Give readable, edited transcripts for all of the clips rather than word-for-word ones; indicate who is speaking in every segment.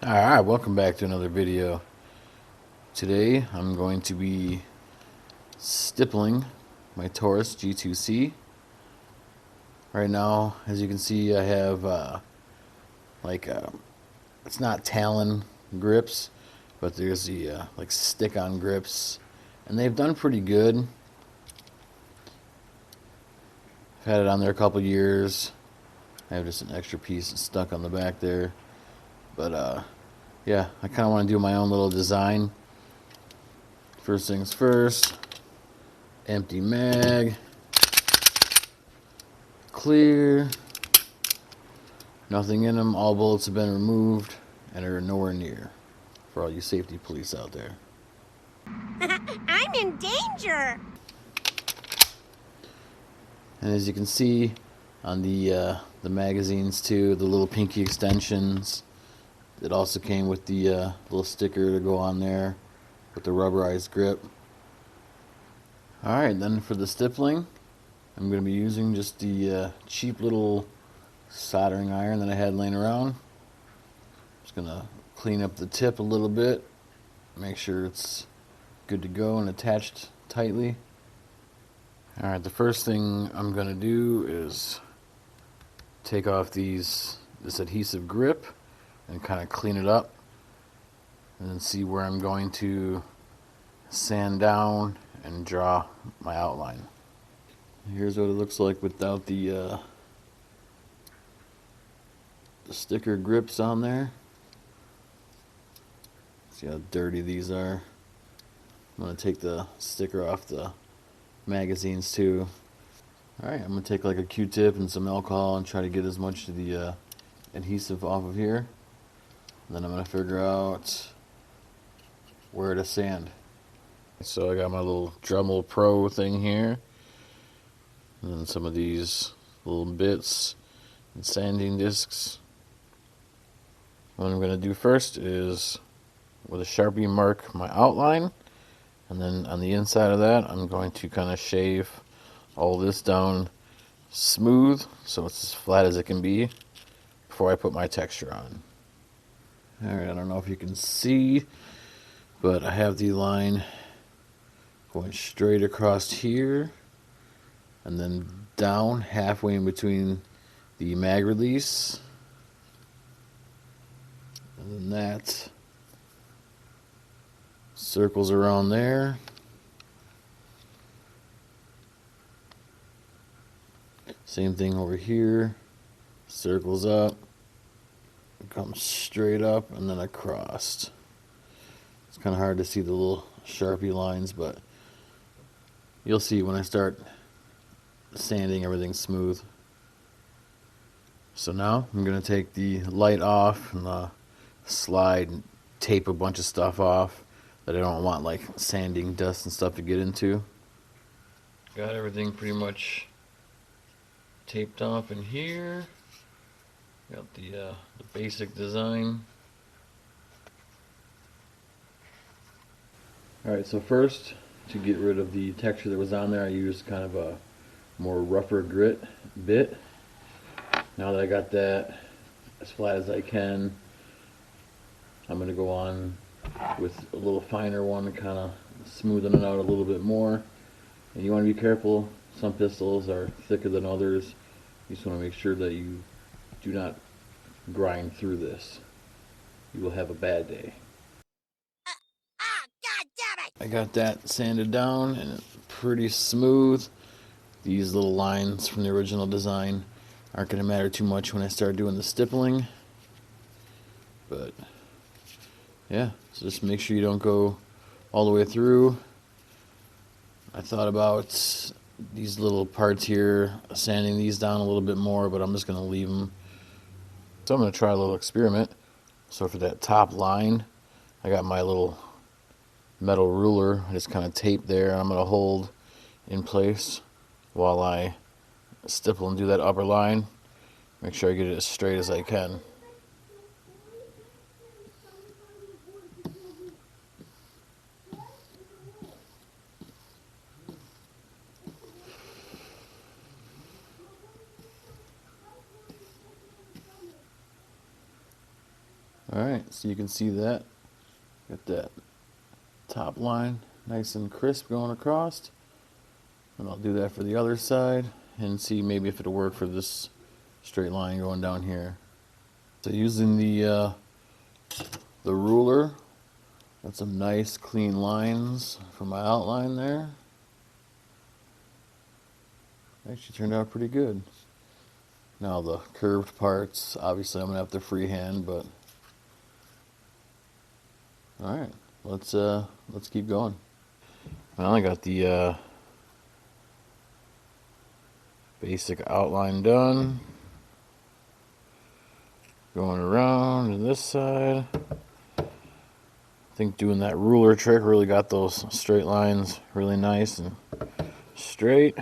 Speaker 1: Alright, welcome back to another video. Today I'm going to be stippling my Taurus G2C. Right now, as you can see, I have it's not Talon grips, but there's the like stick-on grips, and they've done pretty good. I've had it on there a couple years. I have just an extra piece stuck on the back there, but yeah, I kind of want to do my own little design. First things first, empty mag, clear, nothing in them, all bullets have been removed and are nowhere near, for all you safety police out there.
Speaker 2: I'm in danger!
Speaker 1: And as you can see on the magazines too, the little pinky extensions, it also came with the little sticker to go on there with the rubberized grip. Alright, then for the stippling, I'm going to be using just the cheap little soldering iron that I had laying around. Just going to clean up the tip a little bit, make sure it's good to go and attached tightly. Alright, the first thing I'm going to do is take off this adhesive grip and kind of clean it up, and then see where I'm going to sand down and draw my outline. Here's what it looks like without the sticker grips on there. See how dirty these are. I'm going to take the sticker off the magazines too. Alright, I'm going to take like a Q-tip and some alcohol and try to get as much of the adhesive off of here. And then I'm going to figure out where to sand. So I got my little Dremel Pro thing here, and then some of these little bits and sanding discs. What I'm going to do first is with a Sharpie mark my outline, and then on the inside of that I'm going to kind of shave all this down smooth so it's as flat as it can be before I put my texture on. Alright, I don't know if you can see, but I have the line going straight across here and then down halfway in between the mag release, and then that circles around there. Same thing over here, circles up, comes straight up and then across. It's kind of hard to see the little Sharpie lines, but you'll see when I start sanding everything smooth. So now I'm going to take the light off and slide and tape a bunch of stuff off that I don't want, like sanding dust and stuff, to get into. Got everything pretty much taped off in here. Got the basic design. Alright, so first, to get rid of the texture that was on there, I used kind of a more rougher grit bit. Now that I got that as flat as I can, I'm going to go on with a little finer one, kind of smoothing it out a little bit more. And you want to be careful, some pistols are thicker than others. You just want to make sure that you do not grind through this. You will have a bad day.
Speaker 2: God damn it!
Speaker 1: I got that sanded down and it's pretty smooth. These little lines from the original design aren't going to matter too much when I start doing the stippling. But yeah, so just make sure you don't go all the way through. I thought about these little parts here, sanding these down a little bit more, but I'm just going to leave them. So I'm going to try a little experiment. So for that top line, I got my little metal ruler. I just kind of tape there, and I'm going to hold in place while I stipple and do that upper line. Make sure I get it as straight as I can. Alright, so you can see that. Got that top line nice and crisp going across. And I'll do that for the other side and see maybe if it'll work for this straight line going down here. So using the ruler, got some nice clean lines for my outline there. Actually turned out pretty good. Now the curved parts, obviously I'm gonna have to freehand, but all right, let's keep going. Well, I got the basic outline done. Going around to this side. I think doing that ruler trick really got those straight lines really nice and straight.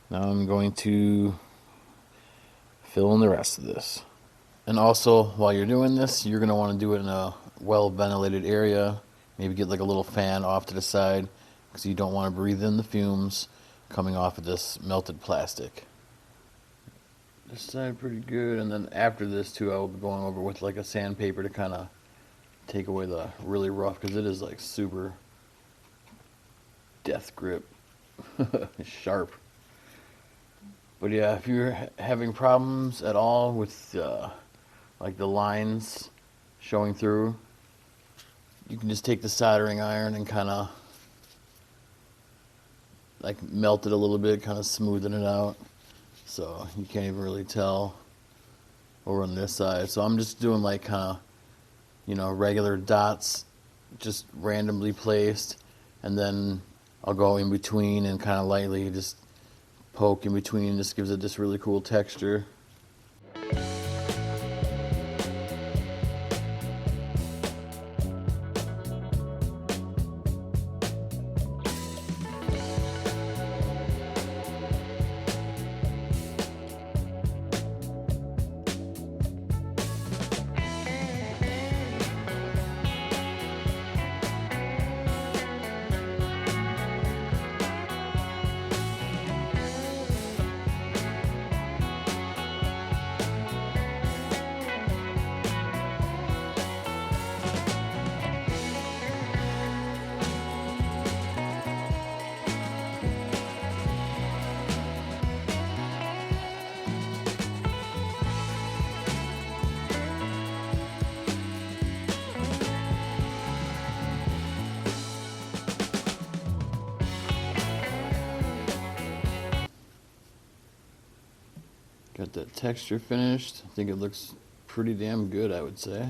Speaker 1: Now I'm going to fill in the rest of this. And also, while you're doing this, you're going to want to do it in a well-ventilated area. Maybe get like a little fan off to the side because you don't want to breathe in the fumes coming off of this melted plastic. This side pretty good, and then after this too, I will be going over with like a sandpaper to kind of take away the really rough, because it is like super death grip. Sharp. But yeah, if you're having problems at all with like the lines showing through, you can just take the soldering iron and kind of like melt it a little bit, kind of smoothing it out, so you can't even really tell over on this side. So I'm just doing like kind of, you know, regular dots just randomly placed, and then I'll go in between and kind of lightly just poke in between. Just gives it this really cool texture. Got that texture finished. I think it looks pretty damn good, I would say.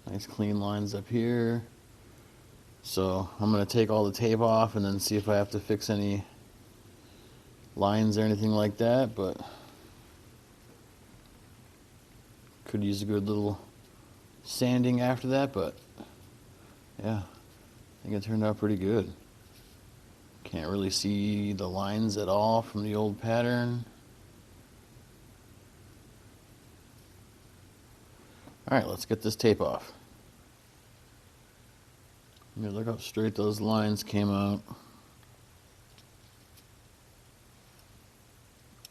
Speaker 1: Nice clean lines up here. So I'm going to take all the tape off and then see if I have to fix any lines or anything like that, but could use a good little sanding after that, but yeah, I think it turned out pretty good. Can't really see the lines at all from the old pattern. Alright, let's get this tape off. Look how straight those lines came out.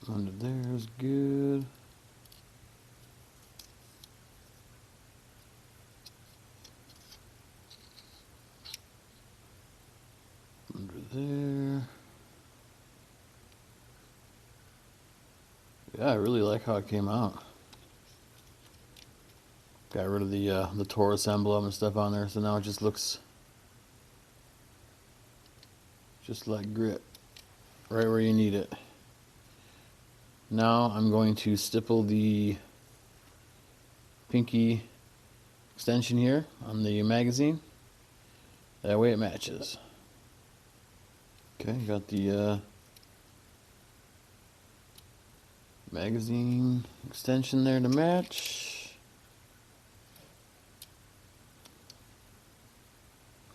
Speaker 1: Under there is good. Under there. Yeah, I really like how it came out. Got rid of the Taurus emblem and stuff on there, so now it just looks just like grit, right where you need it. Now I'm going to stipple the pinky extension here on the magazine. That way it matches. Okay, got the magazine extension there to match.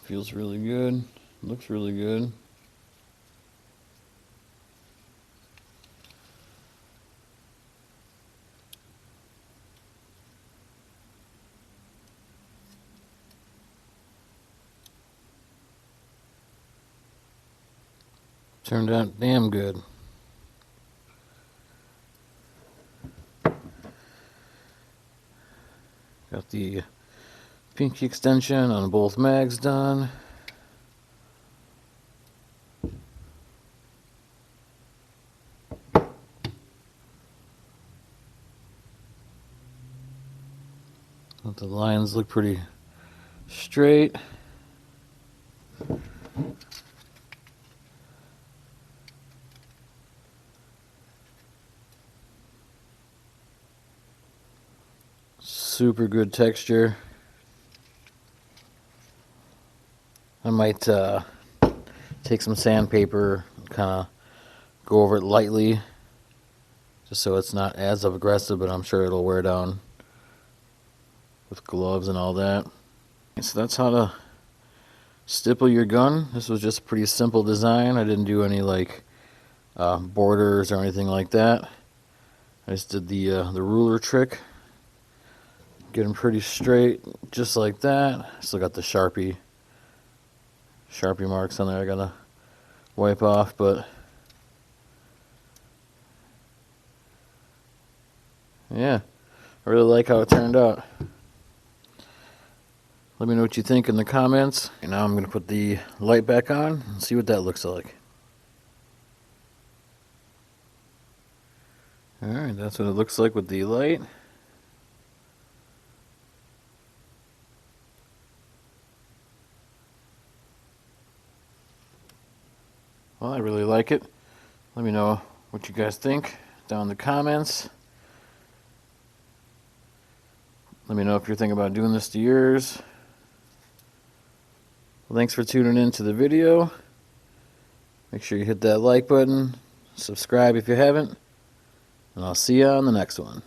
Speaker 1: Feels really good. Looks really good. Turned out damn good. the pinky extension on both mags done. Let the lines look pretty straight. Super good texture. I might take some sandpaper, kind of go over it lightly, just so it's not as aggressive, but I'm sure it'll wear down with gloves and all that. So that's how to stipple your gun. This was just a pretty simple design. I didn't do any like borders or anything like that. I just did the ruler trick. Get them pretty straight, just like that. Still got the Sharpie marks on there I gotta wipe off, but yeah, I really like how it turned out. Let me know what you think in the comments. And now I'm gonna put the light back on and see what that looks like. Alright, that's what it looks like with the light. Well, I really like it. Let me know what you guys think down in the comments. Let me know if you're thinking about doing this to yours. Well, thanks for tuning in to the video. Make sure you hit that like button, subscribe if you haven't, and I'll see you on the next one.